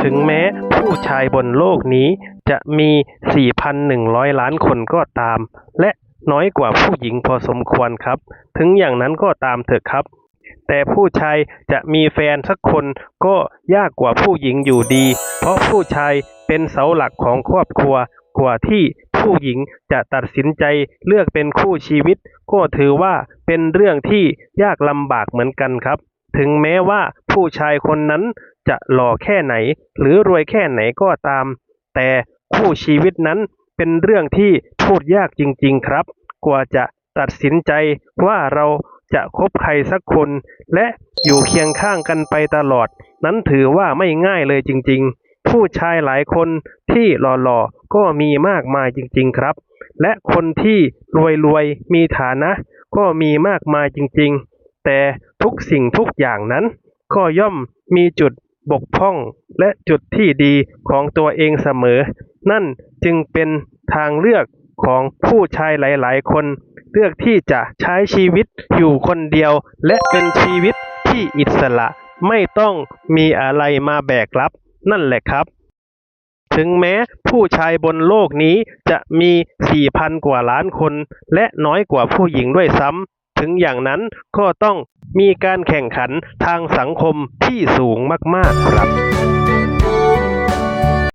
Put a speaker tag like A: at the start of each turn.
A: ถึงแม้ผู้ชายบนโลกนี้จะมี 4,100 ล้านคนก็ตามและน้อยกว่าผู้หญิงพอสมควรครับถึงอย่างนั้นก็ตามเถอะครับแต่ผู้ชายจะมีแฟนสักคนก็ยากกว่าผู้หญิงอยู่ดีเพราะผู้ชายเป็นเสาหลักของครอบครัวกว่าที่ผู้หญิงจะตัดสินใจเลือกเป็นคู่ชีวิตก็ถือว่าเป็นเรื่องที่ยากลำบากเหมือนกันครับถึงแม้ว่าผู้ชายคนนั้นจะหล่อแค่ไหนหรือรวยแค่ไหนก็ตามแต่คู่ชีวิตนั้นเป็นเรื่องที่พูดยากจริงๆครับกว่าจะตัดสินใจว่าเราจะคบใครสักคนและอยู่เคียงข้างกันไปตลอดนั้นถือว่าไม่ง่ายเลยจริงๆผู้ชายหลายคนที่หล่อๆก็มีมากมายจริงๆครับและคนที่รวยๆมีฐานะก็มีมากมายจริงๆแต่ทุกสิ่งทุกอย่างนั้นก็ย่อมมีจุดบกพร่องและจุดที่ดีของตัวเองเสมอนั่นจึงเป็นทางเลือกของผู้ชายหลายๆคนเลือกที่จะใช้ชีวิตอยู่คนเดียวและเป็นชีวิตที่อิสระไม่ต้องมีอะไรมาแบกรับนั่นแหละครับถึงแม้ผู้ชายบนโลกนี้จะมี 4,000 กว่าล้านคนและน้อยกว่าผู้หญิงด้วยซ้ำถึงอย่างนั้นก็ต้องมีการแข่งขันทางสังคมที่สูงมากๆครับ